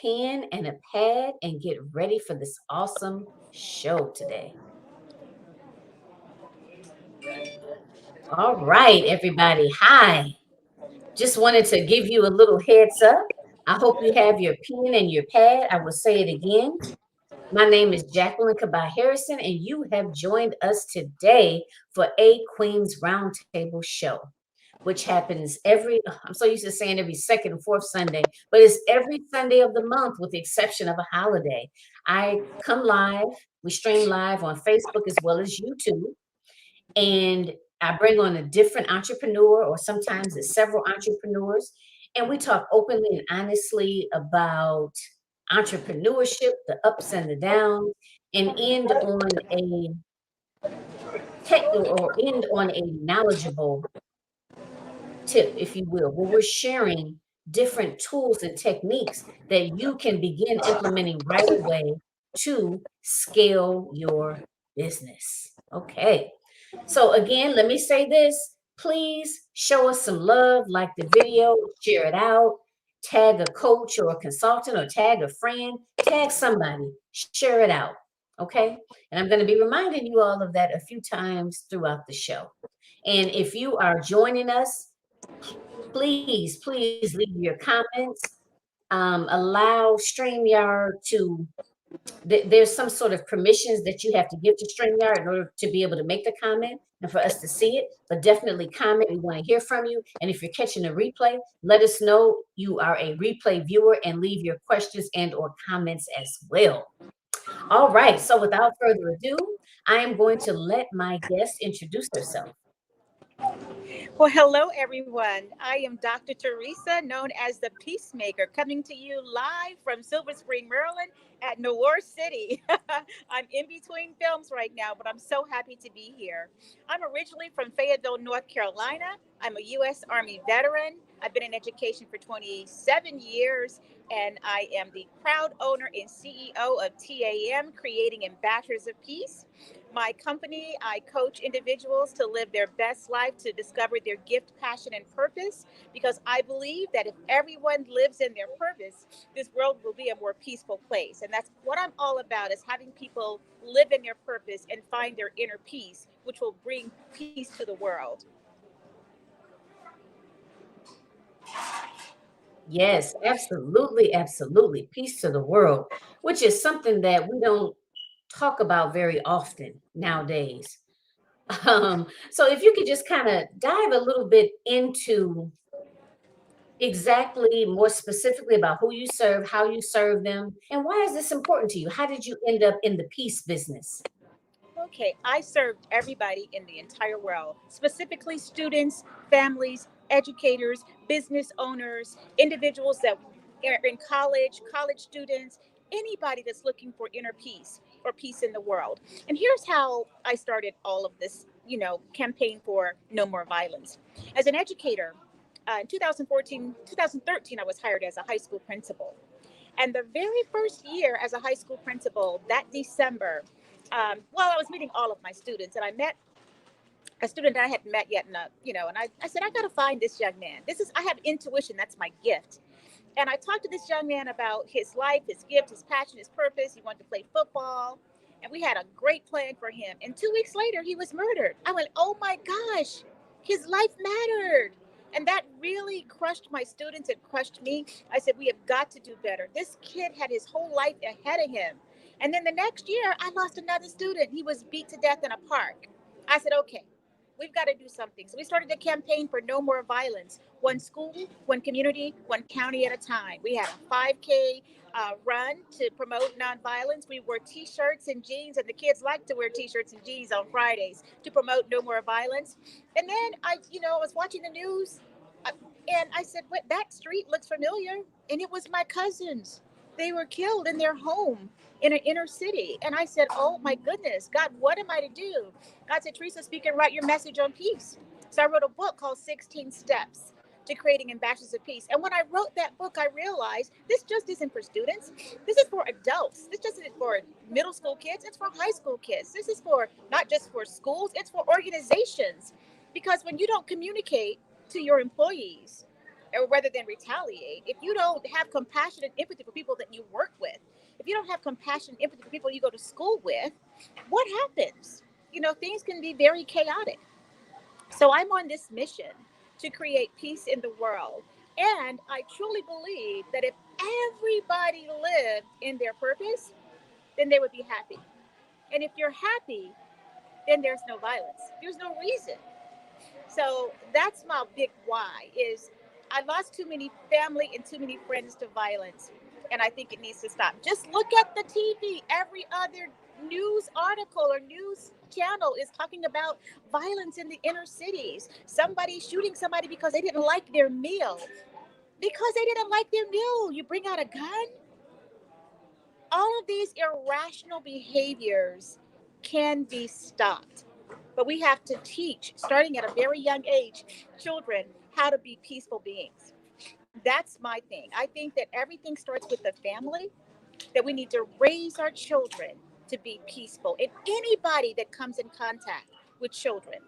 pen and a pad and get ready for this awesome show today. All right, everybody. Hi. Just wanted to give you a little heads up. I hope you have your pen and your pad. I will say it again. My name is Jacqueline Kabah Harrison, and you have joined us today for A Queen's Roundtable Show, which happens I'm so used to saying every second and fourth Sunday, but it's every Sunday of the month with the exception of a holiday. I come live, we stream live on Facebook as well as YouTube, and I bring on a different entrepreneur, or sometimes it's several entrepreneurs, and we talk openly and honestly about entrepreneurship, the ups and the downs, and end on a knowledgeable tip, if you will, where we're sharing different tools and techniques that you can begin implementing right away to scale your business. Okay. So again, let me say this. Please show us some love, like the video, share it out, tag a coach or a consultant, or tag a friend, tag somebody, share it out. Okay. And I'm going to be reminding you all of that a few times throughout the show. And if you are joining us, please leave your comments. Allow StreamYard to there's some sort of permissions that you have to give to StreamYard in order to be able to make the comment and for us to see it. But definitely comment. We want to hear from you. And if you're catching a replay, let us know you are a replay viewer and leave your questions and or comments as well. All right. So without further ado, I am going to let my guest introduce herself. Well, hello, everyone. I am Dr. Theresa, known as the Peacemaker, coming to you live from Silver Spring, Maryland at Noir City. I'm in between films right now, but I'm so happy to be here. I'm originally from Fayetteville, North Carolina. I'm a U.S. Army veteran. I've been in education for 27 years, and I am the proud owner and CEO of TAM, Creating Ambassadors of Peace. My company, I coach individuals to live their best life, to discover their gift, passion, and purpose, because I believe that if everyone lives in their purpose, this world will be a more peaceful place. And that's what I'm all about, is having people live in their purpose and find their inner peace, which will bring peace to the world. Yes, absolutely, absolutely. Peace to the world, which is something that we don't talk about very often nowadays. So if you could just kind of dive a little bit into exactly more specifically about who you serve, how you serve them, and why is this important to you? How did you end up in the peace business? Okay, I served everybody in the entire world, specifically students, families, educators, business owners, individuals that are in college students, anybody that's looking for inner peace or peace in the world. And here's how I started all of this, campaign for no more violence. As an educator, in 2013, I was hired as a high school principal. And the very first year as a high school principal, that December, I was meeting all of my students, and I met a student that I hadn't met yet, and I said, I got to find this young man. I have intuition. That's my gift. And I talked to this young man about his life, his gift, his passion, his purpose. He wanted to play football, and we had a great plan for him. And 2 weeks later, he was murdered. I went, oh my gosh, his life mattered. And that really crushed my students. It crushed me. I said, we have got to do better. This kid had his whole life ahead of him. And then the next year, I lost another student. He was beat to death in a park. I said, okay, we've got to do something. So we started a campaign for no more violence. One school, one community, one county at a time. We had a 5K run to promote nonviolence. We wore T-shirts and jeans, and the kids like to wear T-shirts and jeans on Fridays to promote no more violence. And then I was watching the news, and I said, "What? That street looks familiar." And it was my cousins. They were killed in their home in an inner city. And I said, oh my goodness, God, what am I to do? God said, Theresa, speak and write your message on peace. So I wrote a book called 16 Steps to Creating Ambassadors of Peace. And when I wrote that book, I realized this just isn't for students. This is for adults. This just isn't for middle school kids. It's for high school kids. This is for not just for schools, it's for organizations. Because when you don't communicate to your employees, or rather than retaliate, if you don't have compassion and empathy for people that you work with, if you don't have compassion and empathy for people you go to school with, what happens? Things can be very chaotic. So I'm on this mission to create peace in the world. And I truly believe that if everybody lived in their purpose, then they would be happy. And if you're happy, then there's no violence. There's no reason. So that's my big why is I lost too many family and too many friends to violence. And I think it needs to stop. Just look at the TV. Every other news article or news channel is talking about violence in the inner cities. Somebody shooting somebody because they didn't like their meal. Because they didn't like their meal, you bring out a gun? All of these irrational behaviors can be stopped. But we have to teach, starting at a very young age, children how to be peaceful beings. That's my thing. I think that everything starts with the family, that we need to raise our children to be peaceful. And anybody that comes in contact with children,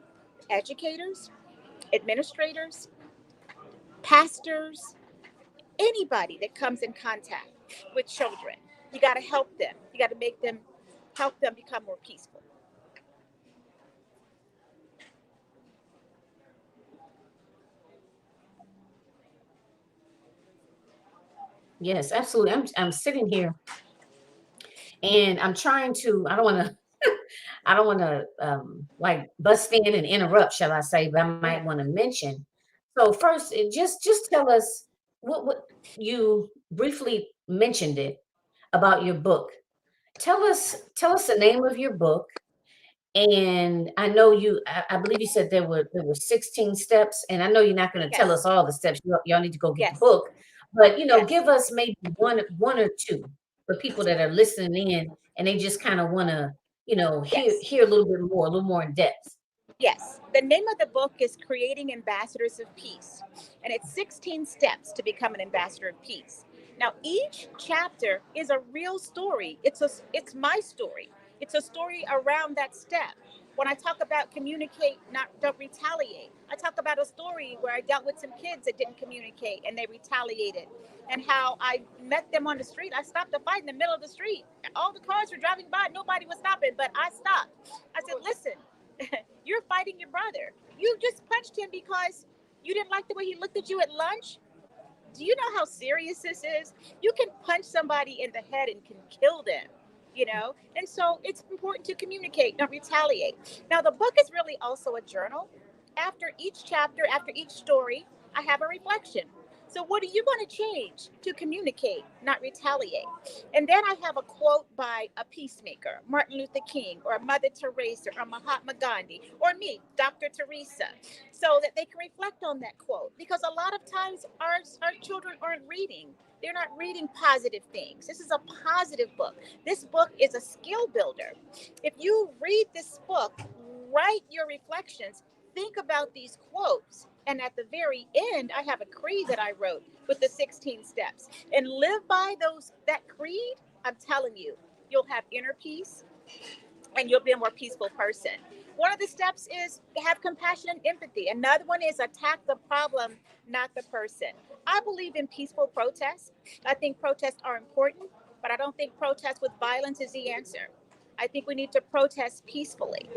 educators, administrators, pastors, anybody that comes in contact with children, you got to help them. You got to help them become more peaceful. Yes, absolutely. I'm sitting here and I'm trying to, I don't want to like bust in and interrupt, shall I say, but I might Yeah. want to mention. So first, just tell us what you briefly mentioned it about your book. Tell us the name of your book. And I know I believe you said there were 16 steps, and I know you're not going to tell Yes. us all the steps. Y'all need to go get the Yes. book, but Yes. give us maybe one or two for people that are listening in, and they just kind of want to, Yes. hear a little more in depth. Yes. The name of the book is Creating Ambassadors of Peace, and it's 16 steps to become an ambassador of peace. Now, each chapter is a real story. It's my story. It's a story around that step. When I talk about communicate, not don't retaliate, I talk about a story where I dealt with some kids that didn't communicate and they retaliated, and how I met them on the street. I stopped the fight in the middle of the street. All the cars were driving by, nobody was stopping, but I stopped. I said, "Listen, you're fighting your brother. You just punched him because you didn't like the way he looked at you at lunch. Do you know how serious this is? You can punch somebody in the head and can kill them. And so it's important to communicate, not retaliate. Now, the book is really also a journal. After each chapter, after each story, I have a reflection. So, what are you going to change to communicate, not retaliate? And then I have a quote by a peacemaker, Martin Luther King, or Mother Teresa, or Mahatma Gandhi, or me, Dr. Teresa, so that they can reflect on that quote. Because a lot of times our children aren't reading. They're not reading positive things. This is a positive book. This book is a skill builder. If you read this book, write your reflections, think about these quotes. And at the very end, I have a creed that I wrote with the 16 steps. And live by that creed, I'm telling you, you'll have inner peace and you'll be a more peaceful person. One of the steps is have compassion and empathy. Another one is attack the problem, not the person. I believe in peaceful protests. I think protests are important, but I don't think protest with violence is the answer. I think we need to protest peacefully.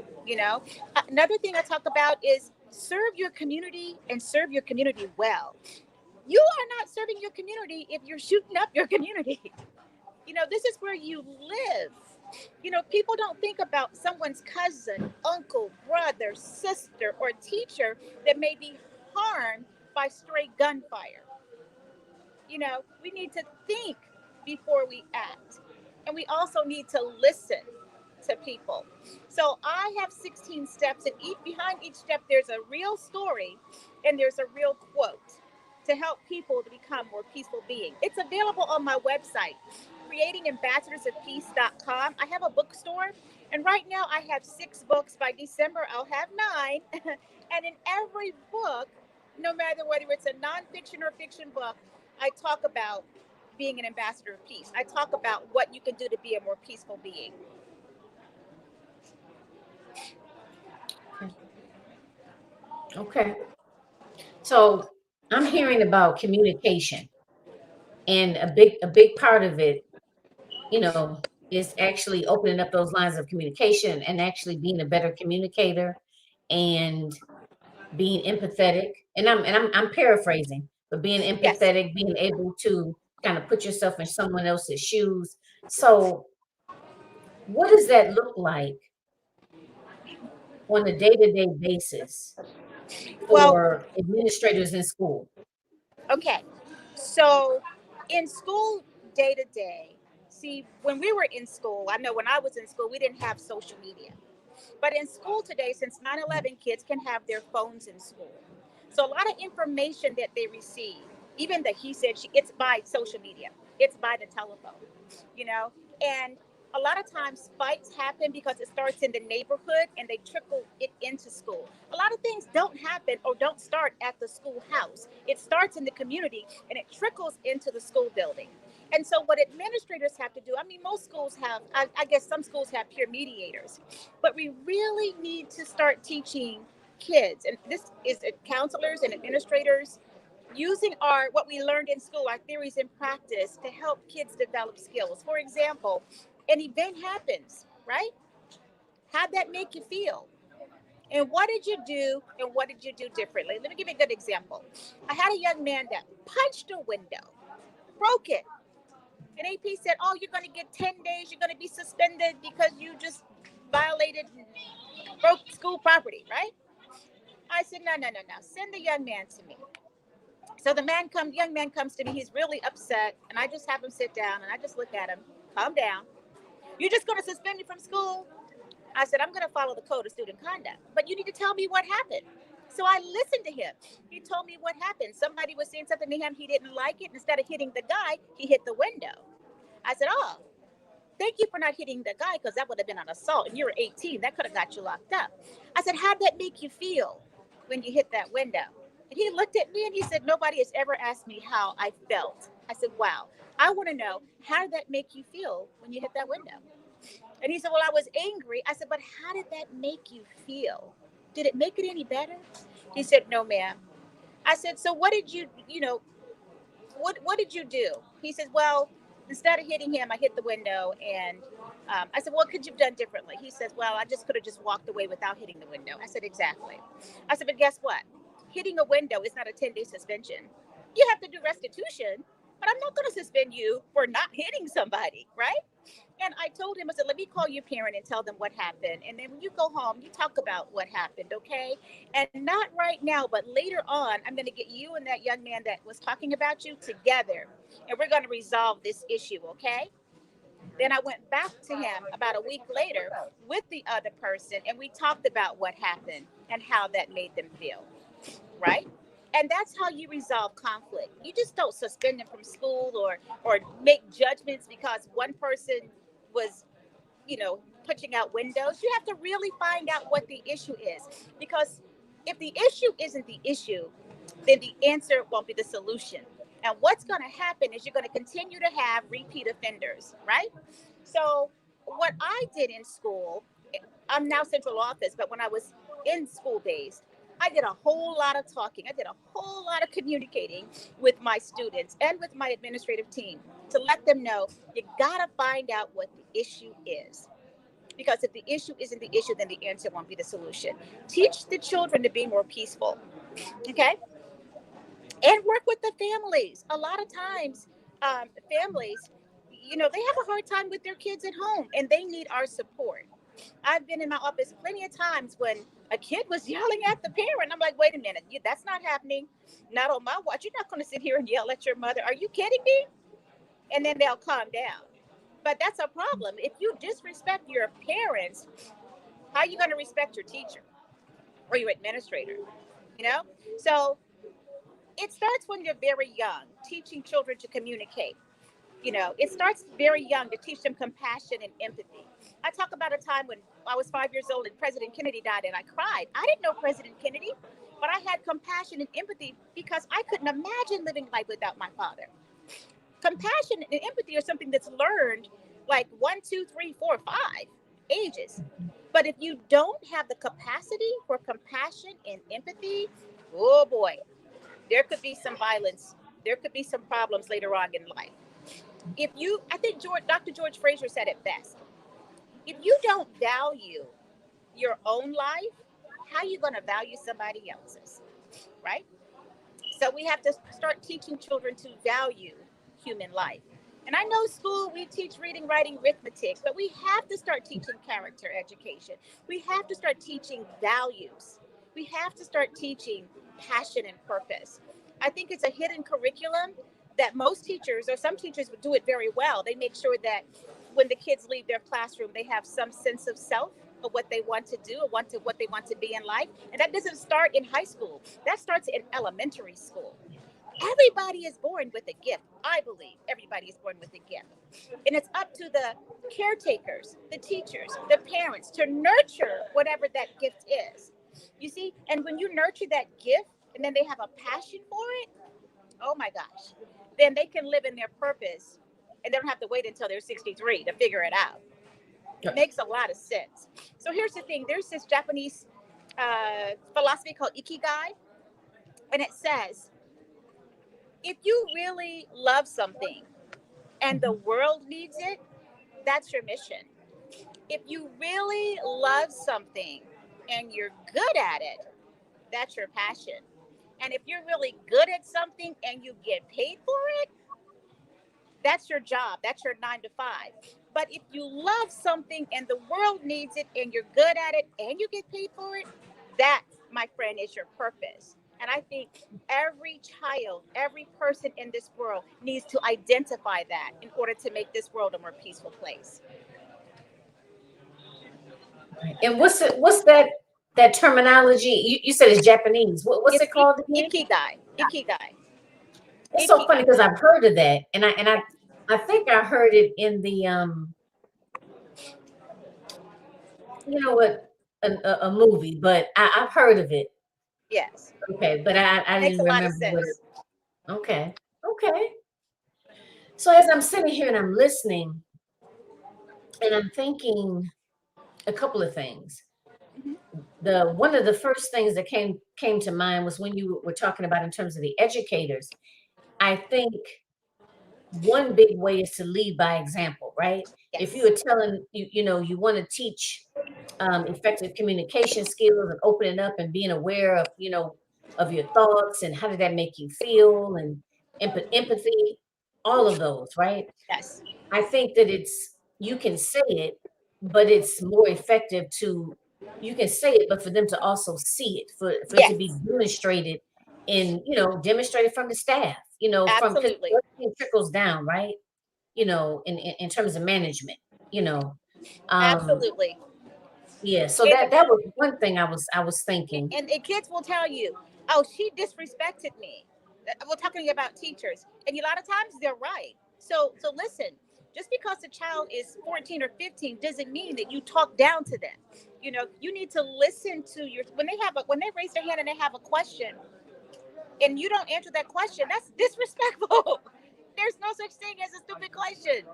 Another thing I talk about is serve your community and serve your community well. You are not serving your community if you're shooting up your community. This is where you live. People don't think about someone's cousin, uncle, brother, sister, or teacher that may be harmed by stray gunfire. We need to think before we act. And we also need to listen to people. So I have 16 steps, and behind each step, there's a real story and there's a real quote to help people to become more peaceful beings. It's available on my website, creatingambassadorsofpeace.com. I have a bookstore, and right now I have 6 books. By December, I'll have 9. And in every book, no matter whether it's a nonfiction or fiction book, I talk about being an ambassador of peace. I talk about what you can do to be a more peaceful being. Okay. So I'm hearing about communication, and a big part of it, you know, is actually opening up those lines of communication and actually being a better communicator and being empathetic. And I'm paraphrasing, but being Yes. empathetic, being able to kind of put yourself in someone else's shoes. So, what does that look like on a day-to-day basis Well, for administrators in school? okay. So in school day to day, see, when we were in school, I know when I was in school, we didn't have social media. But in school today, since 9/11, kids can have their phones in school. So a lot of information that they receive, even the he said, she, it's by social media, it's by the telephone, you know? And a lot of times fights happen because it starts in the neighborhood and they trickle it into school. A lot of things don't happen or don't start at the schoolhouse. It starts in the community and it trickles into the school building. And so, what administrators have to do, I mean, most schools have, I guess some schools have peer mediators, but we really need to start teaching kids, and this is counselors and administrators, using our what we learned in school, our theories in practice to help kids develop skills. For example, an event happens, right? How'd that make you feel? And what did you do? And what did you do differently? Let me give you a good example. I had a young man that punched a window, broke it. And AP said, "Oh, you're going to get 10 days. You're going to be suspended because you just violated, broke school property, right?" I said, "No, no, no, no. Send the young man to me." So young man comes to me. He's really upset. And I just have him sit down and I just look at him. Calm down. "You're just going to suspend me from school?" I said, "I'm going to follow the code of student conduct, but you need to tell me what happened." So I listened to him. He told me what happened. Somebody was saying something to him. He didn't like it. Instead of hitting the guy, he hit the window. I said, "Oh, thank you for not hitting the guy because that would have been an assault and you were 18. That could have got you locked up." I said, "How'd that make you feel when you hit that window?" And he looked at me and he said, "Nobody has ever asked me how I felt." I said, "Wow, I want to know, how did that make you feel when you hit that window?" And he said, "Well, I was angry." I said, "But how did that make you feel? Did it make it any better?" He said, "No, ma'am." I said, "So what did what did you do?" He says, "Well, instead of hitting him, I hit the window." And I said, "What could you have done differently?" He says, "Well, I just could have just walked away without hitting the window." I said, "Exactly." I said, "But guess what? Hitting a window is not a 10-day suspension. You have to do restitution, but I'm not going to suspend you for not hitting somebody, right?" And I told him, I said, "Let me call your parent and tell them what happened. And then when you go home, you talk about what happened, okay? And not right now, but later on, I'm going to get you and that young man that was talking about you together. And we're going to resolve this issue, okay?" Then I went back to him about a week later with the other person, and we talked about what happened and how that made them feel, right? And that's how you resolve conflict. You just don't suspend them from school or make judgments because one person was, punching out windows. You have to really find out what the issue is, because if the issue isn't the issue, then the answer won't be the solution. And what's going to happen is you're going to continue to have repeat offenders, right? So what I did in school, I'm now central office, but when I was in school based, I did a whole lot of talking. I did a whole lot of communicating with my students and with my administrative team to let them know you got to find out what the issue is. Because if the issue isn't the issue, then the answer won't be the solution. Teach the children to be more peaceful, okay? And work with the families. A lot of times, families, they have a hard time with their kids at home and they need our support. I've been in my office plenty of times when a kid was yelling at the parent. I'm like, "Wait a minute, that's not happening. Not on my watch. You're not going to sit here and yell at your mother. Are you kidding me?" And then they'll calm down. But that's a problem. If you disrespect your parents, how are you going to respect your teacher or your administrator? You know? So it starts when you're very young, teaching children to communicate. It starts very young to teach them compassion and empathy. I talk about a time when I was 5 years old and President Kennedy died, and I cried. I didn't know President Kennedy, but I had compassion and empathy because I couldn't imagine living life without my father. Compassion and empathy are something that's learned like one, two, three, four, five ages. But if you don't have the capacity for compassion and empathy, oh boy, There could be some violence. There could be some problems later on in life. I think Dr. George Fraser said it best. If you don't value your own life, how are you going to value somebody else's, right? So we have to start teaching children to value human life. And I know school, we teach reading, writing, arithmetic, but we have to start teaching character education. We have to start teaching values. We have to start teaching passion and purpose. I think it's a hidden curriculum that most teachers, or some teachers, would do it very well. They make sure that when the kids leave their classroom, they have some sense of self, of what they want to do, or what they want to be in life. And that doesn't start in high school. That starts in elementary school. Everybody is born with a gift. I believe everybody is born with a gift. And it's up to the caretakers, the teachers, the parents to nurture whatever that gift is. You see, and when you nurture that gift and then they have a passion for it, oh my gosh, then they can live in their purpose and they don't have to wait until they're 63 to figure it out. It makes a lot of sense. So here's the thing. There's this Japanese philosophy called Ikigai, and it says, if you really love something and the world needs it, that's your mission. If you really love something and you're good at it, that's your passion. And if you're really good at something and you get paid for it, that's your job. That's your 9 to 5. But if you love something and the world needs it and you're good at it and you get paid for it, that, my friend, is your purpose. And I think every child, every person in this world needs to identify that in order to make this world a more peaceful place. And what's that terminology? You said it's Japanese. What's it called again? Ikigai. Ikigai. It's so funny because I've heard of that, and I think I heard it in the you know what, a movie, but I've heard of it. Yes. Okay, but I Makes didn't a lot of remember what sense. it. Okay, okay. So as I'm sitting here and I'm listening, and I'm thinking a couple of things. One of the first things that came to mind was when you were talking about in terms of the educators. I think one big way is to lead by example, right? If you Yes. are telling you want to teach effective communication skills and opening up and being aware of of your thoughts and how did that make you feel and empathy, all of those, right? Yes. I think that you can say it, but it's more effective you can say it, but for them to also see it, for it to be Yes. demonstrated demonstrated from the staff, because Absolutely. everything trickles down, right? In terms of management, you know. Um, Absolutely. yeah, so And, that was one thing I was thinking. and kids will tell you, oh, she disrespected me. We're talking about teachers. And a lot of times they're right. So listen, just because a child is 14 or 15 doesn't mean that you talk down to them. You need to listen to when they raise their hand and they have a question and you don't answer that question, that's disrespectful. There's no such thing as a stupid question.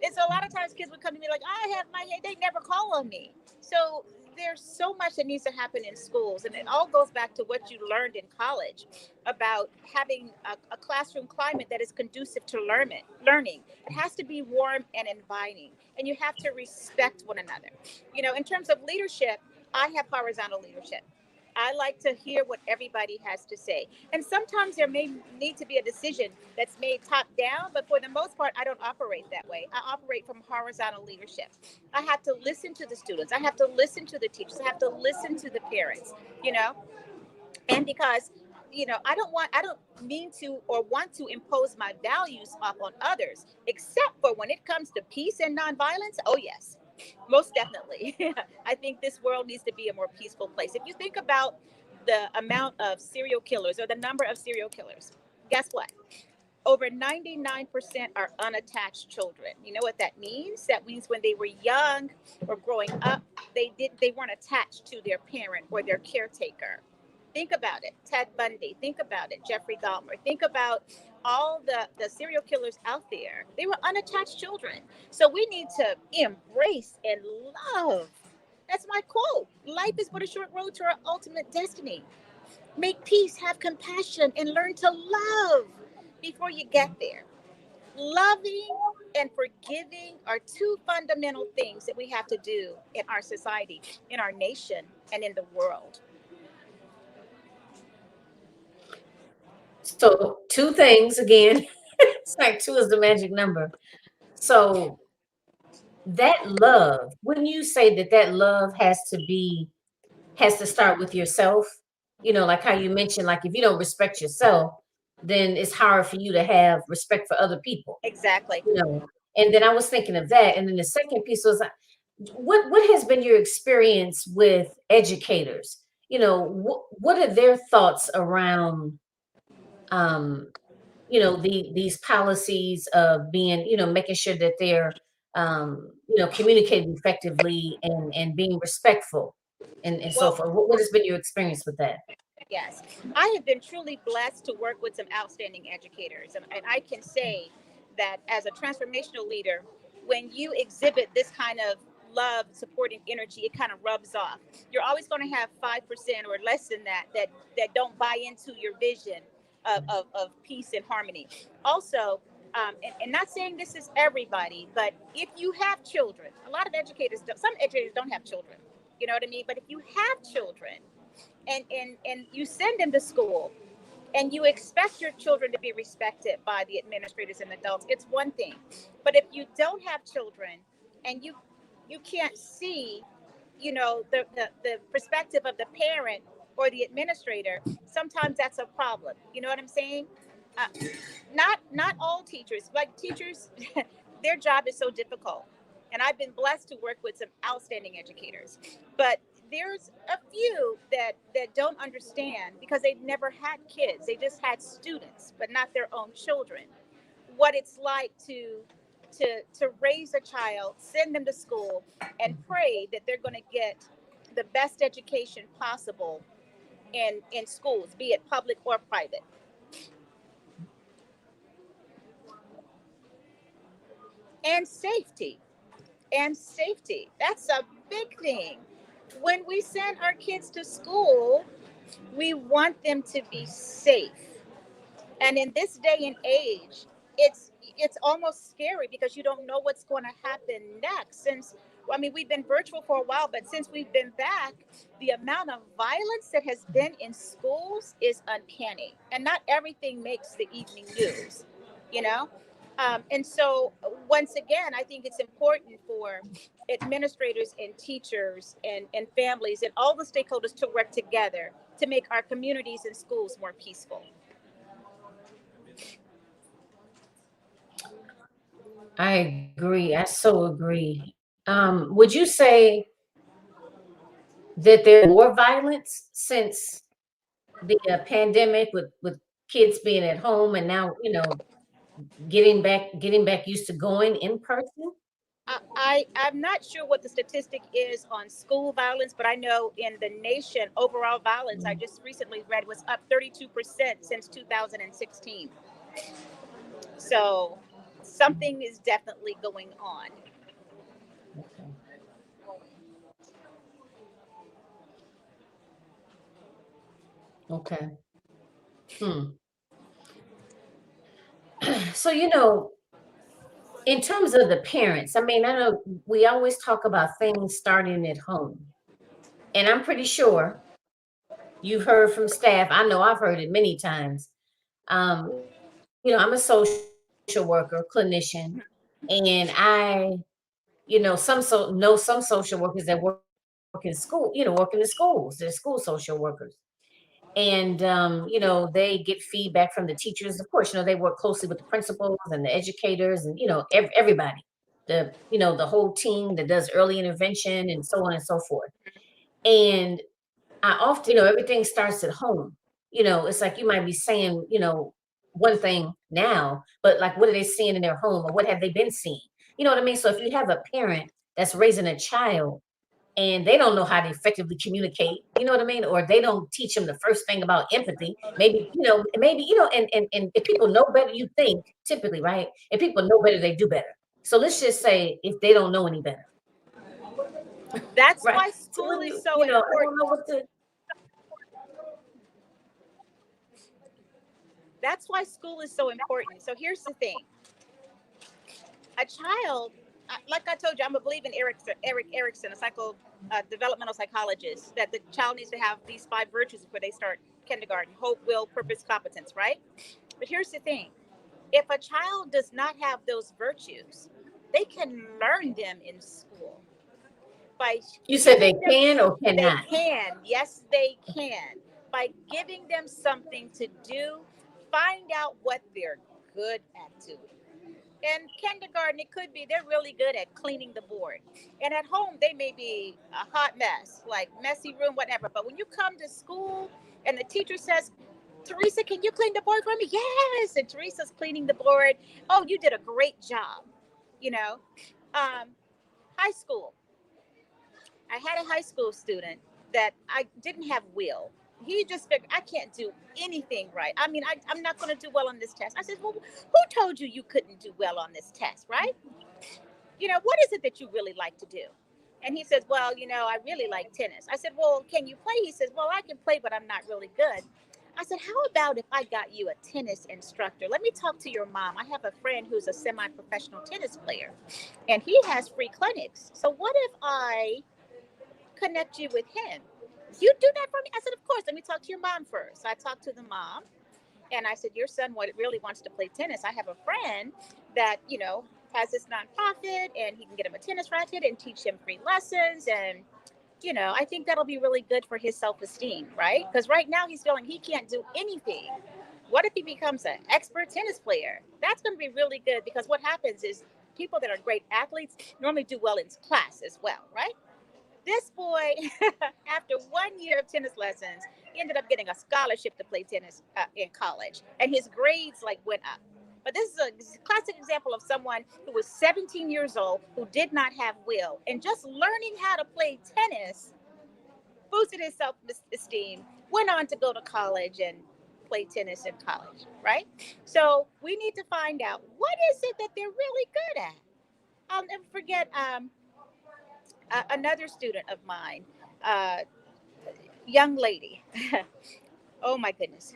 And so a lot of times kids would come to me like, I have my head, they never call on me. So there's so much that needs to happen in schools. And it all goes back to what you learned in college about having a classroom climate that is conducive to learning. It has to be warm and inviting. And you have to respect one another. In terms of leadership, I have horizontal leadership. I like to hear what everybody has to say. And sometimes there may need to be a decision that's made top down, but for the most part, I don't operate that way. I operate from horizontal leadership. I have to listen to the students. I have to listen to the teachers. I have to listen to the parents, and because I don't mean to or want to impose my values off on others, except for when it comes to peace and nonviolence. Oh, yes. Most definitely. I think this world needs to be a more peaceful place. If you think about the amount of serial killers or the number of serial killers, guess what? Over 99% are unattached children. You know what that means? That means when they were young or growing up, they weren't attached to their parent or their caretaker. Think about it. Ted Bundy. Think about it. Jeffrey Dahmer. Think about all the serial killers out there. They were unattached children. So we need to embrace and love. That's my quote. Life is but a short road to our ultimate destiny. Make peace, have compassion, and learn to love before you get there. Loving and forgiving are two fundamental things that we have to do in our society, in our nation, and in the world. So two things again. It's like two is the magic number. So that love, wouldn't you say that that love has to start with yourself? Like how you mentioned, like if you don't respect yourself, then it's hard for you to have respect for other people. Exactly. you know. And then I was thinking of that. And then the second piece was what has been your experience with educators? What are their thoughts around um these policies of being, making sure that they're communicating effectively and being respectful and so Well, forth. What has been your experience with that? yes, I have been truly blessed to work with some outstanding educators. And I can say that as a transformational leader, when you exhibit this kind of love, supporting energy, it kind of rubs off. You're always going to have 5% or less than that don't buy into your vision of peace and harmony. Also, and not saying this is everybody, but if you have children, a lot of educators, some educators don't have children. You know what I mean? But if you have children, and you send them to school and you expect your children to be respected by the administrators and adults, it's one thing. But if you don't have children and you can't see, the perspective of the parent or the administrator, sometimes that's a problem. You know what I'm saying? uh, not all teachers, like teachers, their job is so difficult, and I've been blessed to work with some outstanding educators, but there's a few that don't understand because they've never had kids. They just had students but not their own children, what it's like to raise a child, send them to school, and pray that they're going to get the best education possible in schools, be it public or private. And safety. And safety. That's a big thing. When we send our kids to school, we want them to be safe. And in this day and age, it's almost scary because you don't know what's going to happen next. Since, I mean, we've been virtual for a while, but since we've been back, the amount of violence that has been in schools is uncanny. And not everything makes the evening news, you know? And so, once again, I think it's important for administrators and teachers and families and all the stakeholders to work together to make our communities and schools more peaceful. I agree. I so agree. Would you say that there's more violence since the pandemic with kids being at home and now, getting back used to going in person? I'm not sure what the statistic is on school violence, but I know in the nation, overall violence, I Mm, just recently read, was up 32% since 2016. So mm, something is definitely going on. okay. Okay. Hmm. So, in terms of the parents, I mean, I know we always talk about things starting at home. And I'm pretty sure you've heard from staff. I know I've heard it many times. I'm a social worker, clinician, and I, know some social workers that work in school, work in the schools. They're school social workers. And they get feedback from the teachers. Of course, they work closely with the principals and the educators and everybody, the whole team that does early intervention and so on and so forth. And I often, everything starts at home. It's like you might be saying, one thing now, but like what are they seeing in their home or what have they been seeing? You know what I mean? So if you have a parent that's raising a child and they don't know how to effectively communicate, you know what I mean? Or they don't teach them the first thing about empathy. And if people know better, you think typically, right? If people know better, they do better. So let's just say if they don't know any better, That's right? why So what school do is you, so I don't important. know what to, That's why school is so important. So here's the thing. A child, like I told you, I'm a believer in Eric Erickson, a developmental psychologist, that the child needs to have these 5 virtues before they start kindergarten: hope, will, purpose, competence, right? But here's the thing. If a child does not have those virtues, they can learn them in school by You said they giving them, can or they cannot. can, yes, they can, by giving them something to do, find out what they're good at doing. In kindergarten, it could be they're really good at cleaning the board. And at home, they may be a hot mess, like messy room, whatever. But when you come to school and the teacher says, Theresa, can you clean the board for me? Yes. And Theresa's cleaning the board. Oh, you did a great job. You know, um, high school. I had a high school student that I didn't have will. He just figured, I can't do anything right. I mean, I'm not going to do well on this test. I said, well, who told you you couldn't do well on this test, right? What is it that you really like to do? And he says, well, I really like tennis. I said, well, can you play? He says, well, I can play, but I'm not really good. I said, how about if I got you a tennis instructor? Let me talk to your mom. I have a friend who's a semi-professional tennis player, and he has free clinics. So what if I connect you with him? You do that for me? I said, of course. Let me talk to your mom first. So I talked to the mom, and I said, your son really wants to play tennis. I have a friend that, has this nonprofit, and he can get him a tennis racket and teach him free lessons. And, I think that'll be really good for his self-esteem, right? Because right now he's feeling he can't do anything. What if he becomes an expert tennis player? That's going to be really good, because what happens is people that are great athletes normally do well in class as well, right? This boy, after 1 year of tennis lessons, he ended up getting a scholarship to play tennis in college, and his grades went up. But this is a classic example of someone who was 17 years old, who did not have will, and just learning how to play tennis boosted his self-esteem, went on to go to college and play tennis in college, right? So we need to find out, what is it that they're really good at. I'll never forget another student of mine, uh, young lady. Oh my goodness.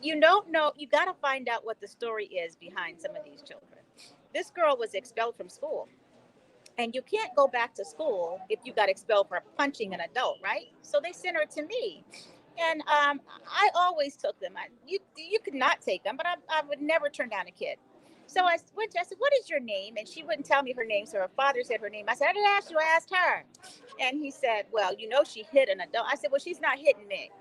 You don't know, you got to find out what the story is behind some of these children. This girl was expelled from school. And you can't go back to school if you got expelled for punching an adult, right? So they sent her to me. And I always took them. You could not take them, but I would never turn down a kid. So I went to, I said, what is your name? And she wouldn't tell me her name. So her father said her name. I said, I didn't ask you, I asked her. And he said, well, she hit an adult. I said, well, she's not hitting me.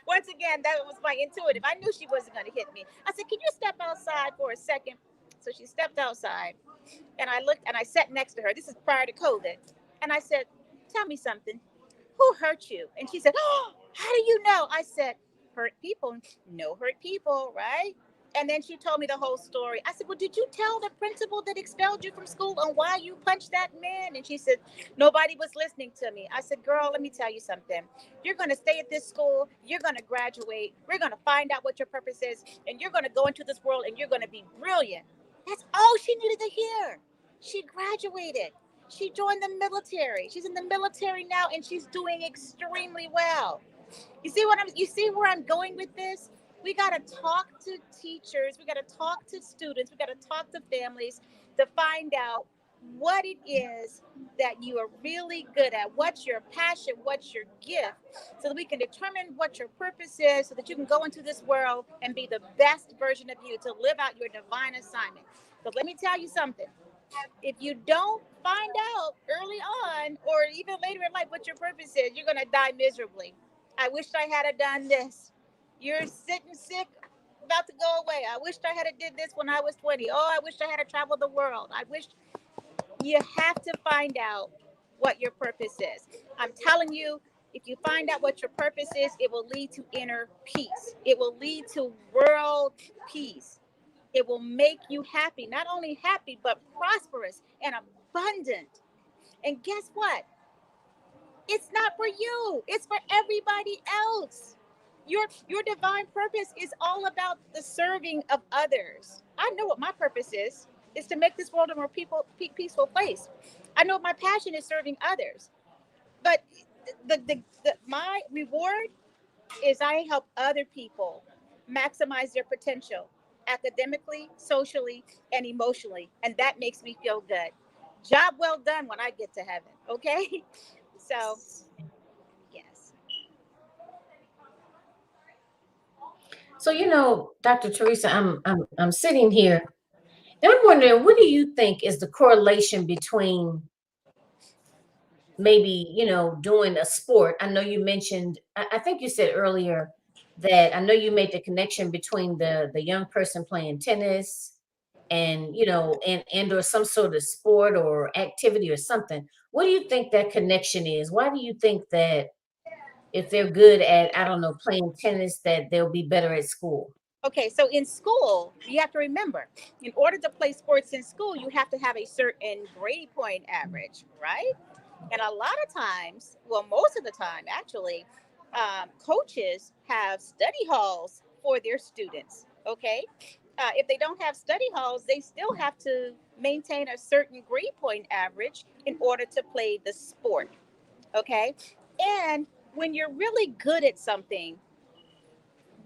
Once again, that was my intuitive. I knew she wasn't going to hit me. I said, can you step outside for a second? So she stepped outside, and I looked, and I sat next to her. This is prior to COVID. And I said, tell me something. Who hurt you? And she said, oh, how do you know? I said, hurt people. No hurt people, right? And then she told me the whole story. I said, well, did you tell the principal that expelled you from school on why you punched that man? And she said, nobody was listening to me. I said, girl, let me tell you something. You're going to stay at this school. You're going to graduate. We're going to find out what your purpose is. And you're going to go into this world, and you're going to be brilliant. That's all she needed to hear. She graduated. She joined the military. She's in the military now, and she's doing extremely well. You see where I'm going with this? We got to talk to teachers. We got to talk to students. We got to talk to families to find out what it is that you are really good at. What's your passion? What's your gift? So that we can determine what your purpose is, so that you can go into this world and be the best version of you, to live out your divine assignment. But let me tell you something. If you don't find out early on, or even later in life, what your purpose is, you're going to die miserably. I wish I had done this. You're sitting sick, about to go away. I wish I had did this when I was 20. Oh, I wish I had traveled the world. I wish. You have to find out what your purpose is. I'm telling you, if you find out what your purpose is, it will lead to inner peace. It will lead to world peace. It will make you happy, not only happy, but prosperous and abundant. And guess what? It's not for you. It's for everybody else. Your divine purpose is all about the serving of others. I know what my purpose is to make this world a more peaceful place. I know my passion is serving others. But my reward is I help other people maximize their potential academically, socially, and emotionally. And that makes me feel good. Job well done when I get to heaven. Okay. So, yes. So, Dr. Theresa, I'm sitting here and I'm wondering, what do you think is the correlation between maybe, doing a sport? I know you mentioned, I think you said earlier that I know you made the connection between the young person playing tennis and, and or some sort of sport or activity or something. What do you think that connection is? Why do you think that if they're good at, I don't know, playing tennis, that they'll be better at school? Okay, so in school, you have to remember, in order to play sports in school, you have to have a certain grade point average, right? And a lot of times, well, most of the time, actually, coaches have study halls for their students. Okay. If they don't have study halls, they still have to maintain a certain grade point average in order to play the sport. Okay. And when you're really good at something,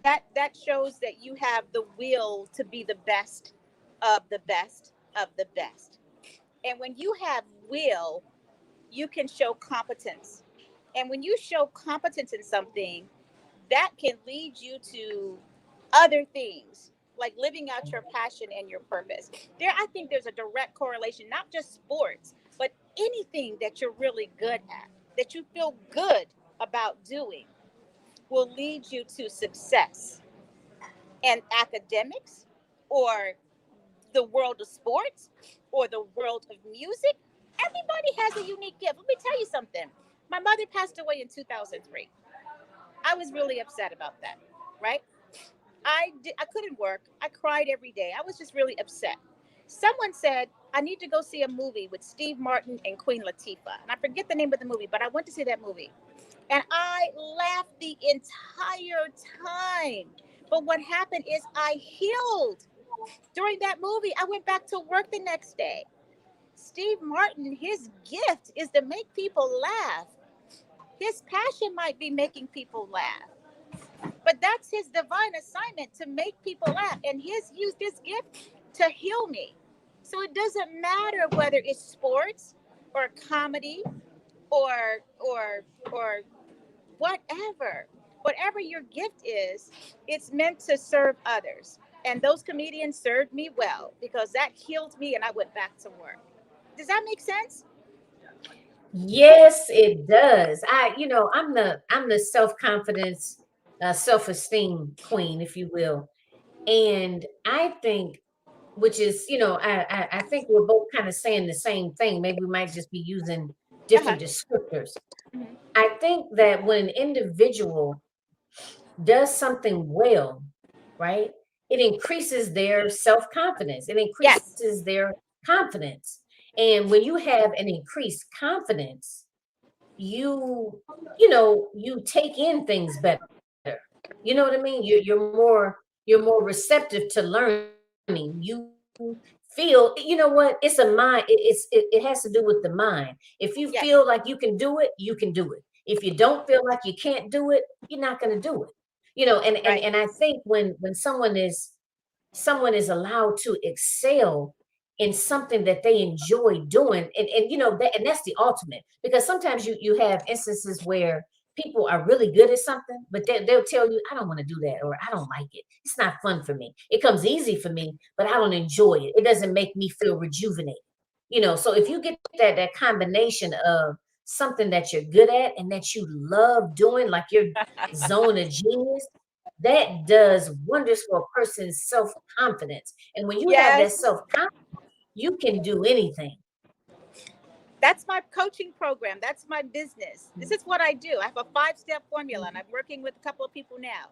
that shows that you have the will to be the best of the best of the best. And when you have will, you can show competence. And when you show competence in something, that can lead you to other things, like living out your passion and your purpose. There, I think there's a direct correlation, not just sports, but anything that you're really good at, that you feel good about doing, will lead you to success. And academics, or the world of sports, or the world of music, everybody has a unique gift. Let me tell you something. My mother passed away in 2003. I was really upset about that, right? I couldn't work. I cried every day. I was just really upset. Someone said, I need to go see a movie with Steve Martin and Queen Latifah. And I forget the name of the movie, but I went to see that movie. And I laughed the entire time. But what happened is I healed. During that movie, I went back to work the next day. Steve Martin, his gift is to make people laugh. His passion might be making people laugh, but that's his divine assignment, to make people laugh. And he's used his gift to heal me. So it doesn't matter whether it's sports or comedy or whatever. Whatever your gift is, it's meant to serve others. And those comedians served me well because that healed me and I went back to work. Does that make sense? Yes, it does. I'm the self-confidence, self-esteem queen, if you will. And I think, which is, I think we're both kind of saying the same thing. Maybe we might just be using Uh-huh. different descriptors. Mhm. I think that when an individual does something well, right, it increases their self-confidence. It Yes. increases their confidence. And when you have an increased confidence, you you take in things better. You know what I mean? You're more receptive to learning. You feel, what, it's a mind, it has to do with the mind. If you feel Yes. like you can do it, you can do it. If you don't feel like you can't do it, you're not going to do it. And Right. and I think when someone is allowed to excel in something that they enjoy doing, and and that's the ultimate, because sometimes you have instances where people are really good at something, but they'll tell you, I don't want to do that, or I don't like it, it's not fun for me, it comes easy for me, but I don't enjoy it, it doesn't make me feel rejuvenated. So if you get that combination of something that you're good at and that you love doing, like your zone of genius, that does wonders for a person's self-confidence. And when you have that Yes. self-confidence, you can do anything. That's my coaching program. That's my business. This is what I do. I have a 5-step formula and I'm working with a couple of people now.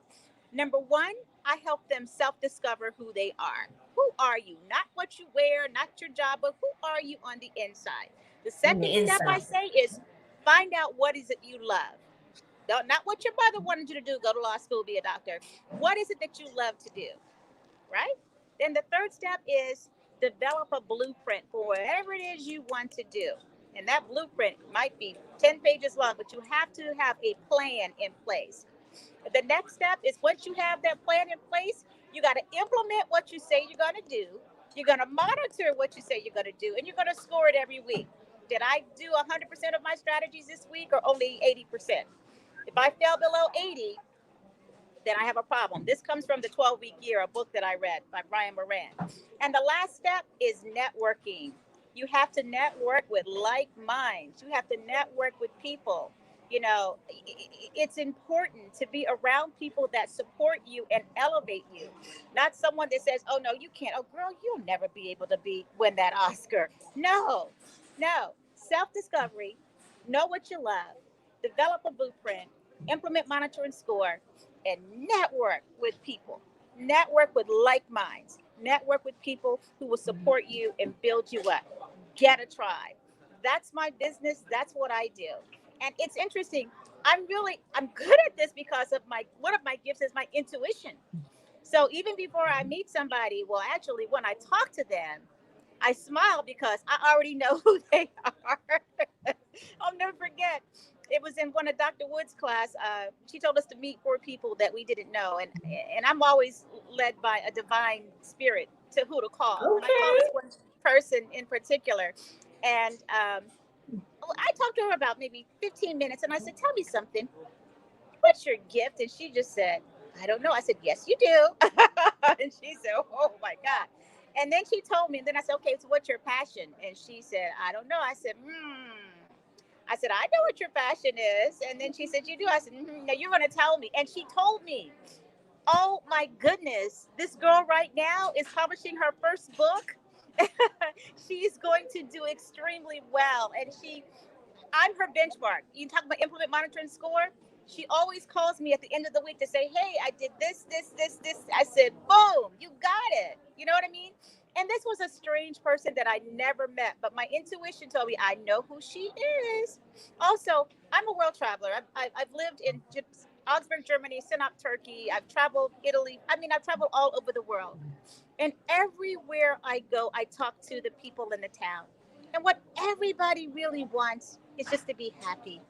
Number one, I help them self discover who they are. Who are you? Not what you wear, not your job, but who are you on the inside? The On the second step I inside. say is find out what is it you love. Not what your mother wanted you to do, go to law school, be a doctor. What is it that you love to do? Right? Then the third step is develop a blueprint for whatever it is you want to do. And that blueprint might be 10 pages long, but you have to have a plan in place. The next step is once you have that plan in place, you got to implement what you say you're going to do. You're going to monitor what you say you're going to do, and you're going to score it every week. Did I do 100% of my strategies this week or only 80%? If I fell below 80, then I have a problem. This comes from the 12-week year, a book that I read by Brian Moran. And the last step is networking. You have to network with like minds. You have to network with people. You know, it's important to be around people that support you and elevate you, not someone that says, "Oh no, you can't. Oh girl, you'll never be able to win that Oscar." No, no. Self-discovery. Know what you love. Develop a blueprint. Implement, monitor, and score, and network with people. Network with like minds. Network with people who will support you and build you up. Get a tribe. That's my business. That's what I do. And it's interesting. I'm good at this because of one of my gifts is my intuition. So even before I meet somebody, well, actually, when I talk to them, I smile because I already know who they are. I'll never forget. It was in one of Dr. Wood's class. She told us to meet 4 people that we didn't know, and I'm always led by a divine spirit to who to call. And I call this one person in particular, and I talked to her about maybe 15 minutes, and I said, "Tell me something. What's your gift?" And she just said, "I don't know." I said, "Yes, you do." And she said, "Oh my God." And then she told me, and then I said, "Okay, so what's your passion?" And she said, "I don't know." I said, I said, "I know what your passion is." And then she said, "You do?" I said, "No, you're going to tell me." And she told me, oh my goodness, this girl right now is publishing her first book. She's going to do extremely well. And I'm her benchmark. You talk about implement, monitor, and score. She always calls me at the end of the week to say, "Hey, I did this. I said, "Boom, you got it." You know what I mean? And this was a strange person that I never met, but my intuition told me I know who she is. Also, I'm a world traveler. I've lived in Augsburg, Germany, Sinop, Turkey. I've traveled Italy. I mean, I've traveled all over the world. And everywhere I go, I talk to the people in the town. And what everybody really wants is just to be happy,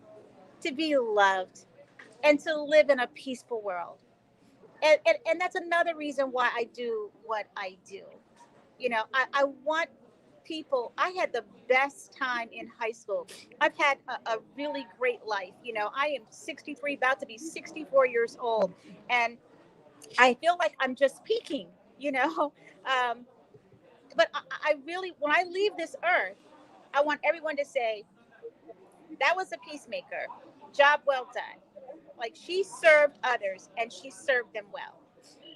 to be loved, and to live in a peaceful world. And that's another reason why I do what I do. You know, I want people. I had the best time in high school. I've had a really great life. You know, I am 63, about to be 64 years old. And I feel like I'm just peaking, you know. Um, but I really, when I leave this earth, I want everyone to say, that was a peacemaker. Job well done. Like, she served others and she served them well.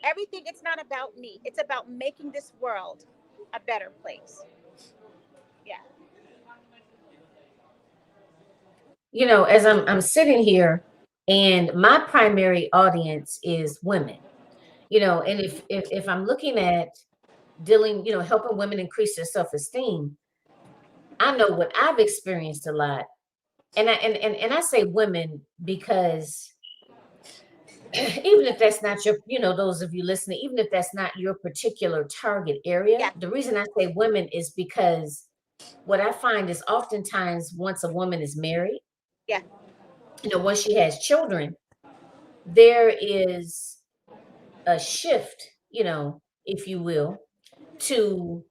Everything, it's not about me. It's about making this world a better place. Yeah. You know, as I'm sitting here, and my primary audience is women. You know, and if I'm looking at dealing, you know, helping women increase their self-esteem, I know what I've experienced a lot. And I say women because even if that's not your, you know, those of you listening, even if that's not your particular target area, Yeah. the reason I say women is because what I find is oftentimes once a woman is married, Yeah. you know, once she has children, there is a shift, you know, if you will, to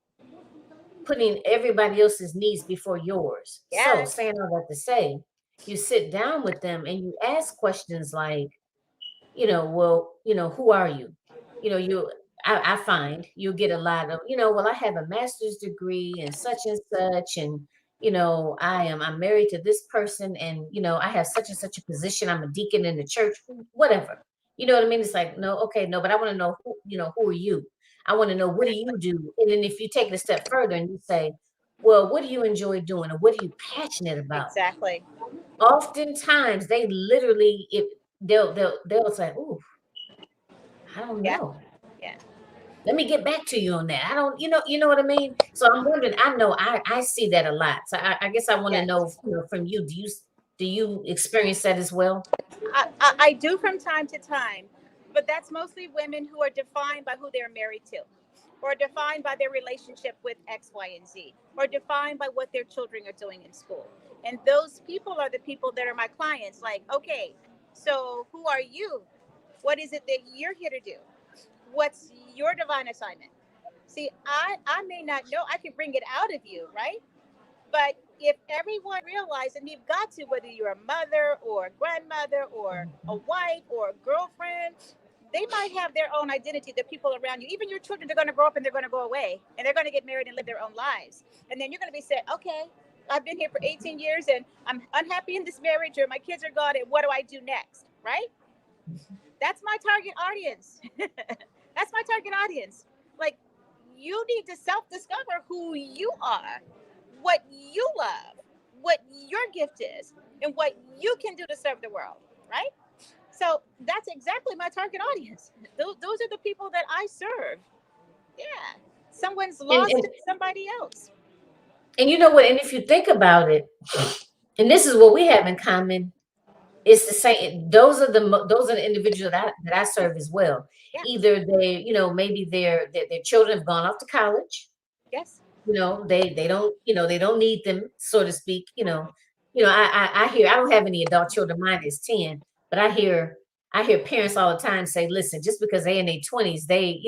putting everybody else's needs before yours. So, Yes. saying all that to say, you sit down with them and you ask questions like, you know, well, you know, who are you? You know, I find you get a lot of, you know, well, I have a master's degree and such, and you know, I'm married to this person, and you know, I have such and such a position. I'm a deacon in the church, whatever. You know what I mean? It's like, no, okay, no, but I want to know who, you know, who are you? I want to know what do you do? And then if you take it a step further and you say, well, what do you enjoy doing, or what are you passionate about? Exactly. Oftentimes they literally if they'll say, "Ooh, I don't Yeah. know. Yeah. Let me get back to you on that." I don't, you know what I mean? So I'm wondering, I know I see that a lot. So I guess I want to Yes. know, you know, from you, do you experience that as well? I do from time to time, but that's mostly women who are defined by who they're married to, or defined by their relationship with X, Y, and Z, or defined by what their children are doing in school. And those people are the people that are my clients. Like, okay, So who are you? What is it that you're here to do? What's your divine assignment? See, I may not know, I can bring it out of you, right? But if everyone realized, and you've got to, whether you're a mother or a grandmother or a wife or a girlfriend, they might have their own identity, the people around you, even your children, they're going to grow up and they're going to go away and they're going to get married and live their own lives. And then you're going to be said, okay, I've been here for 18 years and I'm unhappy in this marriage, or my kids are gone, and what do I do next? Right? That's my target audience. That's my target audience. Like, you need to self discover who you are, what you love, what your gift is, and what you can do to serve the world, right? So that's exactly my target audience. Those are the people that I serve. Yeah. Someone's and, lost and to somebody else. and you know what? And if you think about it, and this is what we have in common, it's the same. Those are the individuals that I serve as well. Yeah. Either they, maybe their children have gone off to college. Yes. They don't, they don't need them, so to speak. I hear, I don't have any adult children. Mine is 10, but I hear parents all the time say, listen, just because they in their 20s, they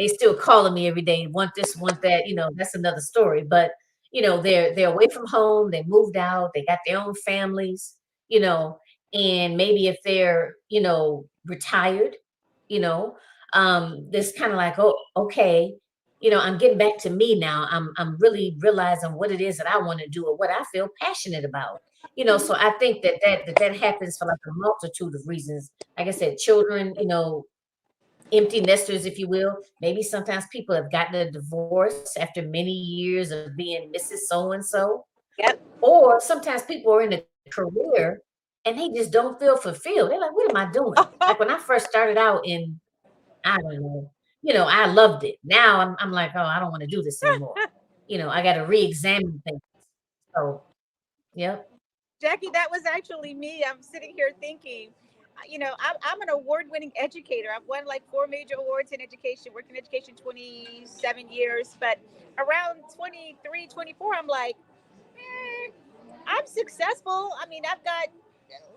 still calling me every day, want this, want that. That's another story. But they're away from home, they moved out, they got their own families, you know, and maybe if they're retired, you know, this kind of like, oh, okay, I'm getting back to me now. I'm really realizing what it is that I want to do or what I feel passionate about. So I think that happens for like a multitude of reasons. Like I said, children, empty nesters, if you will. Maybe sometimes people have gotten a divorce after many years of being Mrs. So and so. Yep. Or sometimes people are in a career and they just don't feel fulfilled. They're like, what am I doing? Like when I first started out in, I don't know, I loved it. Now I'm like, oh, I don't want to do this anymore. I got to re-examine things. So, yep. Jackie, that was actually me. I'm sitting here thinking, I'm an award-winning educator. I've won like 4 major awards in education, worked in education 27 years. But around 23, 24, I'm like, I'm successful. I mean,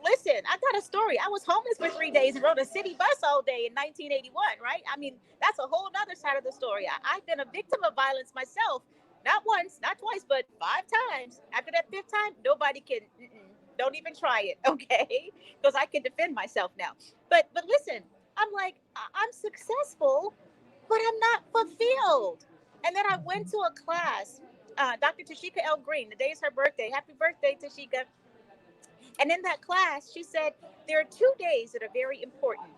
listen, I've got a story. I was homeless for 3 days and rode a city bus all day in 1981, right? I mean, that's a whole other side of the story. I've been a victim of violence myself, not once, not twice, but 5 times. After that fifth time, nobody can, don't even try it, okay? Because I can defend myself now. But listen, I'm like, I'm successful, but I'm not fulfilled. And then I went to a class, Dr. Tashika L. Green. The day is her birthday. Happy birthday, Tashika. And in that class, she said, there are 2 days that are very important: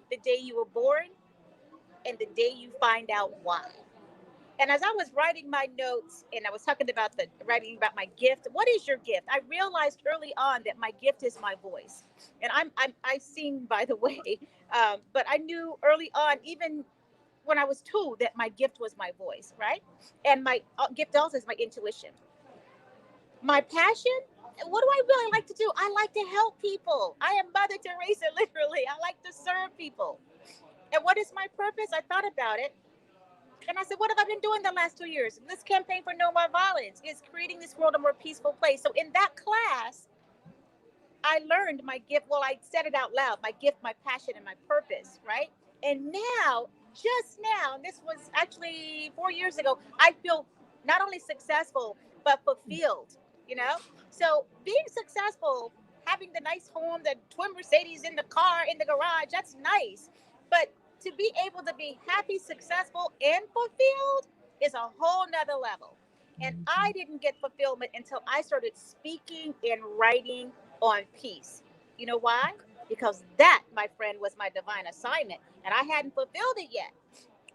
the day you were born and the day you find out why. And as I was writing my notes and I was talking about writing about my gift, what is your gift? I realized early on that my gift is my voice. And I sing, by the way, but I knew early on, even when I was 2, that my gift was my voice, right? And my gift also is my intuition. My passion, what do I really like to do? I like to help people. I am Mother Teresa, literally. I like to serve people. And what is my purpose? I thought about it. And I said, what have I been doing the last 2 years? This campaign for no more violence is creating this world a more peaceful place. So in that class, I learned my gift. Well, I said it out loud, my gift, my passion, and my purpose, right? And now, just now, and this was actually 4 years ago, I feel not only successful, but fulfilled, you know? So being successful, having the nice home, the twin Mercedes in the car, in the garage, that's nice. But to be able to be happy, successful, and fulfilled is a whole nother level. And I didn't get fulfillment until I started speaking and writing on peace. You know why? Because that, my friend, was my divine assignment, and I hadn't fulfilled it yet.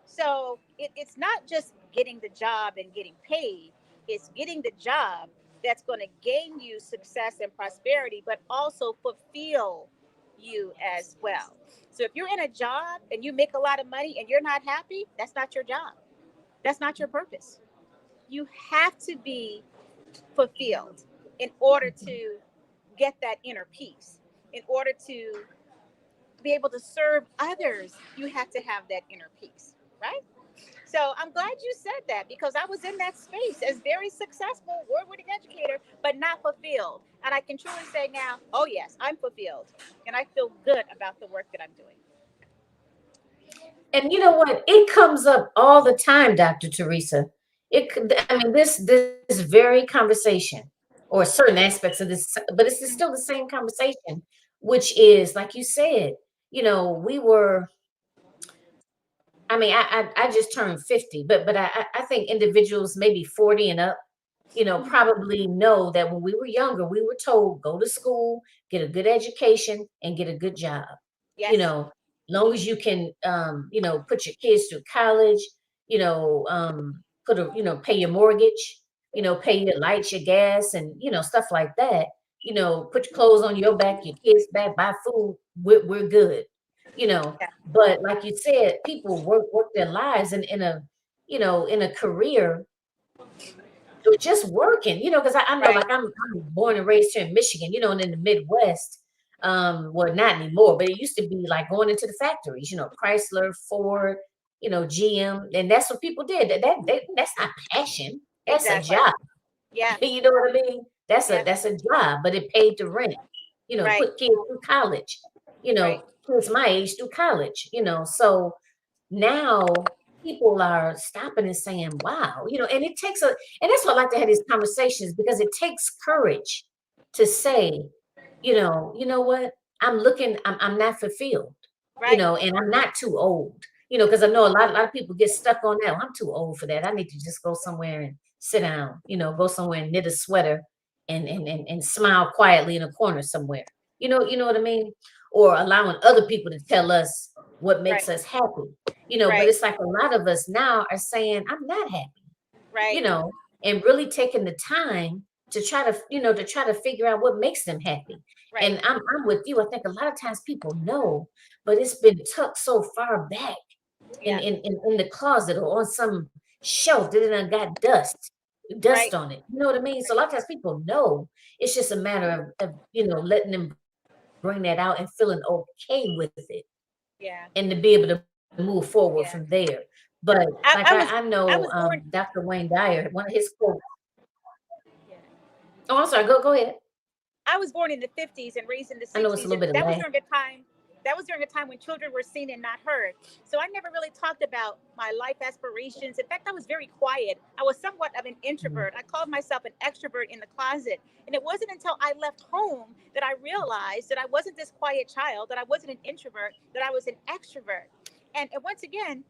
So it's not just getting the job and getting paid, it's getting the job that's going to gain you success and prosperity, but also fulfill you as well. So if you're in a job and you make a lot of money and you're not happy, that's not your job. That's not your purpose. You have to be fulfilled in order to get that inner peace. In order to be able to serve others, you have to have that inner peace, right? So I'm glad you said that because I was in that space as very successful award-winning educator, but not fulfilled. And I can truly say now, oh yes, I'm fulfilled, and I feel good about the work that I'm doing. And you know what? It comes up all the time, Dr. Teresa. I mean, this very conversation, or certain aspects of this, but it's still the same conversation, which is like you said. We were. I mean, I just turned 50, but I think individuals maybe 40 and up, Mhm. probably know that when we were younger, we were told go to school, get a good education, and get a good job. Yes. Long as you can, put your kids through college, pay your mortgage, pay your lights, your gas, and stuff like that. Put your clothes on your back, your kids' back, buy food. We're good. Yeah. But like you said, people work their lives in a career or just working, because I know, Right. like, I'm born and raised here in Michigan, and in the Midwest. Well, not anymore, but it used to be like going into the factories, Chrysler, Ford, GM, and that's what people did. That's not passion. That's a Exactly. job. Yeah. You know what I mean? That's a Yeah. that's a job, but it paid the rent. Right. Put kids through college. Right. Kids my age through college. So now people are stopping and saying, wow, and it takes and that's why I like to have these conversations because it takes courage to say, you know what, I'm not fulfilled, Right. and I'm not too old, because I know a lot of people get stuck on that. Well, I'm too old for that. I need to just go somewhere and sit down, go somewhere and knit a sweater and smile quietly in a corner somewhere. You know what I mean? Or allowing other people to tell us what Right. makes us happy. But Right. it's like a lot of us now are saying, I'm not happy, you Right. know, and really taking the time to try to figure out what makes them happy. Right. And I'm with you. I think a lot of times people know, but it's been tucked so far back in Yeah. in in, in the closet or on some shelf that it done got dust Right. on it. You know what I mean? So a Right. lot of times people know. It's just a matter of letting them bring that out and feeling okay with it and to Yeah. be able to move forward from there. Yeah. But like I I, I know was I was born. Dr. Wayne Dyer, one of his quotes. Yeah. Oh, I'm sorry. Go ahead. I was born in the 50s and raised in the I know it's a 60s, little and bit of that was lag. during a time when children were seen and not heard. So I never really talked about my life aspirations. In fact, I was very quiet. I was somewhat of an Mm, introvert. I called myself an extrovert in the closet. And it wasn't until I left home that I realized that I wasn't this quiet child, that I wasn't an introvert, that I was an extrovert. And once again,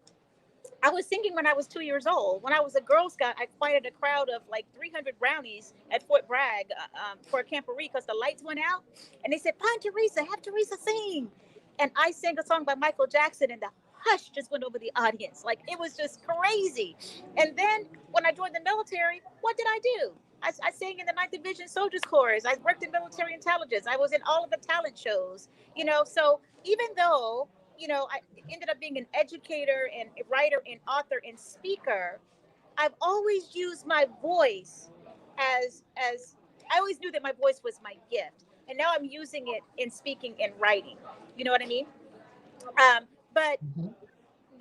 I was singing when I was 2 years old. When I was a Girl Scout, I quieted a crowd of like 300 brownies at Fort Bragg for a camporee because the lights went out. And they said, Find Theresa, have Theresa sing. And I sang a song by Michael Jackson, and the hush just went over the audience. Like it was just crazy. And then when I joined the military, what did I do? I sang in the Ninth Division Soldiers Chorus. I worked in military intelligence. I was in all of the talent shows. So even though I ended up being an educator and a writer and author and speaker, I've always used my voice as I always knew that my voice was my gift. And now I'm using it in speaking and writing. You know what I mean? But mhm.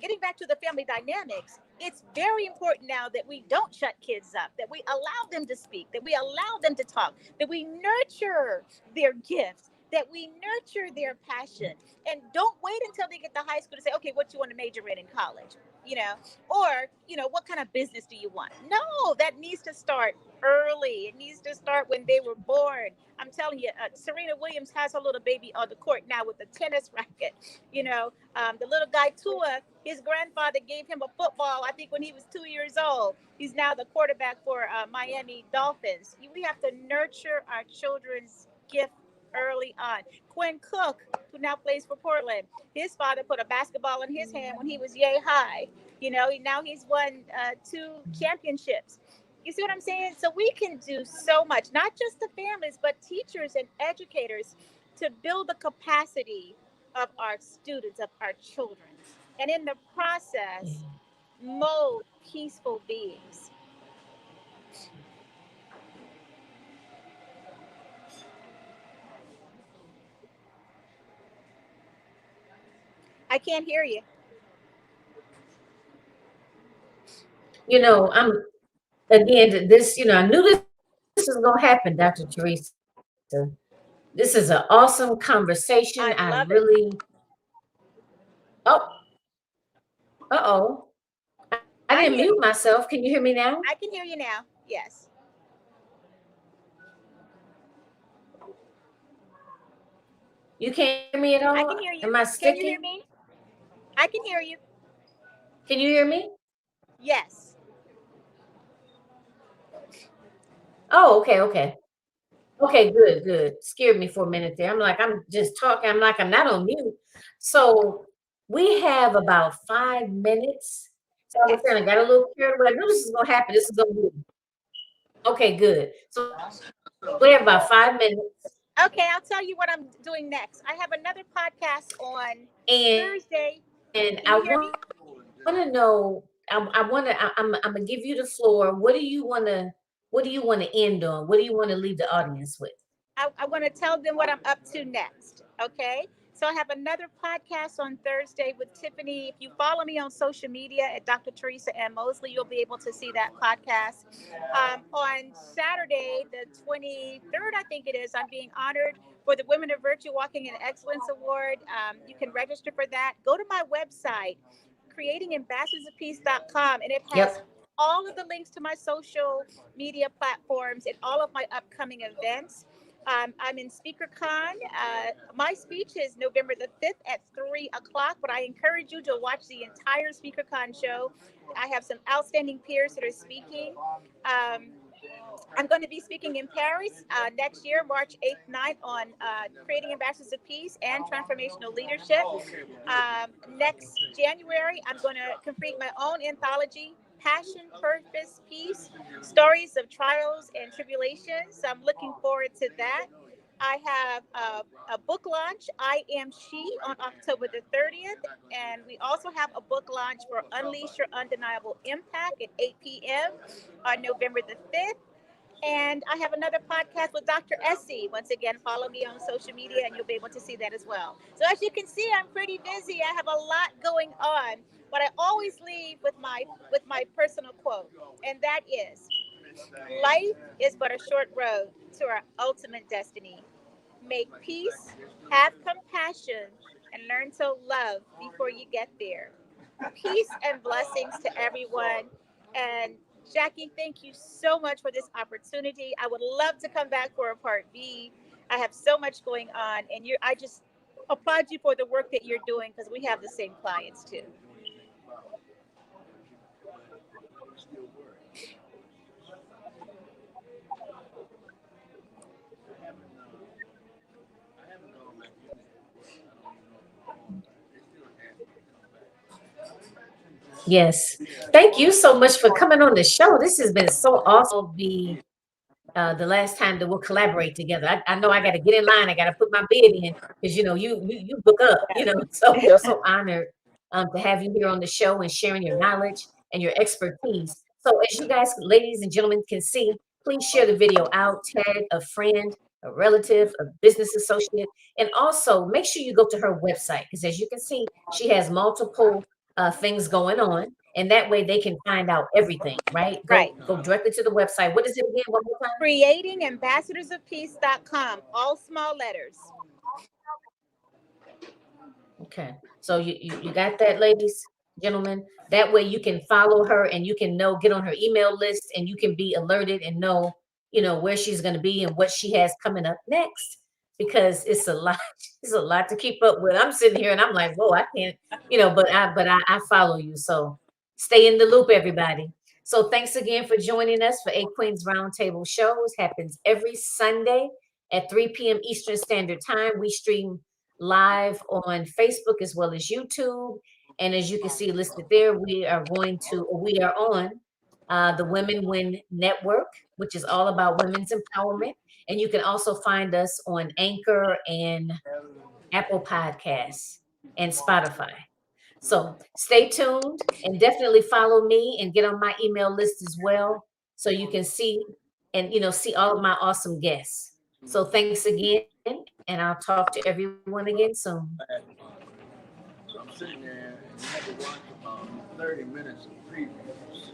getting back to the family dynamics, it's very important now that we don't shut kids up, that we allow them to speak, that we allow them to talk, that we nurture their gifts, that we nurture their passion, and don't wait until they get to high school to say, okay, what do you want to major in college? You know, or what kind of business do you want? No, that needs to start early. It needs to start when they were born. I'm telling you, Serena Williams has her little baby on the court now with a tennis racket. The little guy Tua, his grandfather gave him a football, I think, when he was 2 years old. He's now the quarterback for Miami Dolphins. We have to nurture our children's gift early on. Quinn Cook, who now plays for Portland, his father put a basketball in his hand when he was yay high. Now he's won 2 championships. You see what I'm saying? So we can do so much, not just the families, but teachers and educators to build the capacity of our students, of our children. And in the process, Yeah. mold peaceful beings. I can't hear you. I'm again this, I knew this was gonna happen, Dr. Teresa. This is an awesome conversation. I I really love it. oh, uh-oh. I didn't mute I hear myself. Can you hear me now? I can hear you now. Yes. You can't hear me at I all? can hear Am you. I Can you sticky? hear me? I can hear you. Can you hear me? Yes. Oh, okay, okay. Okay, good, good. Scared me for a minute there. I'm like, I'm just talking. I'm like, I'm not on mute. So we have about 5 minutes. So I was Yes. saying, I got a little carried away. I knew this is gonna happen. This is gonna be okay, good. So we have about 5 minutes. Okay, I'll tell you what I'm doing next. I have another podcast on And Thursday. I Can you hear want to me? know, I'm gonna give you the floor. What do you want to end on? What do you want to leave the audience with? I want to tell them what I'm up to next. Okay. So I have another podcast on Thursday with Tiffany. If you follow me on social media at Dr. Theresa A. Moseley, you'll be able to see that podcast. On Saturday, the 23rd, I think it is, I'm being honored for the Women of Virtue Walking in Excellence Award. You can register for that. Go to my website, creatingambassadorsofpeace.com, and it has Yep. all of the links to my social media platforms and all of my upcoming events. I'm in SpeakerCon. My speech is November the 5th at 3 o'clock, but I encourage you to watch the entire SpeakerCon show. I have some outstanding peers that are speaking. Um, I'm going to be speaking in Paris next year, March 8th, 9th, on creating ambassadors of peace and transformational leadership. Next January, I'm going to complete my own anthology, Passion, Purpose, Peace, Stories of Trials and Tribulations. I'm looking forward to that. I have a book launch, I Am She, on October the 30th. And we also have a book launch for Unleash Your Undeniable Impact at 8 p.m. on November the 5th. And I have another podcast with Dr. Essie. Once again, follow me on social media and you'll be able to see that as well. So as you can see, I'm pretty busy. I have a lot going on, but I always leave with my personal quote, and that is life is but a short road to our ultimate destiny. Make peace, have compassion, and learn to love before you get there. Peace and blessings to everyone. And Jackie, thank you so much for this opportunity. I would love to come back for a part B. I have so much going on, and I just applaud you for the work that you're doing because we have the same clients too. Yes. Thank you so much for coming on the show. This has been so awesome. Be the last time that we'll collaborate together. I know I got to get in line. I got to put my bid in because you book up. So we're so honored to have you here on the show and sharing your knowledge and your expertise. So as you guys, ladies and gentlemen, can see, please share the video out, tag a friend, a relative, a business associate, and also make sure you go to her website because as you can see, she has multiple things going on. And that way they can find out everything, right? Right. Go directly to the website. What is it again? One more time? Creatingambassadorsofpeace.com, all small letters. Okay. So you got that, ladies, gentlemen. That way you can follow her and you can get on her email list and you can be alerted and know, where she's going to be and what she has coming up next because it's a lot. It's a lot to keep up with. I'm sitting here and I'm like, whoa, I can't, but I follow you. So stay in the loop, everybody. So thanks again for joining us for A Queen's Roundtable Shows. Happens every Sunday at 3 p.m. Eastern Standard Time. We stream live on Facebook as well as YouTube. And as you can see listed there, we are on the Women Win Network, which is all about women's empowerment. And you can also find us on Anchor and Apple Podcasts and Spotify. So stay tuned and definitely follow me and get on my email list as well so you can see and see all of my awesome guests. So thanks again, and I'll talk to everyone again soon. I'm sitting there and you had to watch about 30 minutes of previews.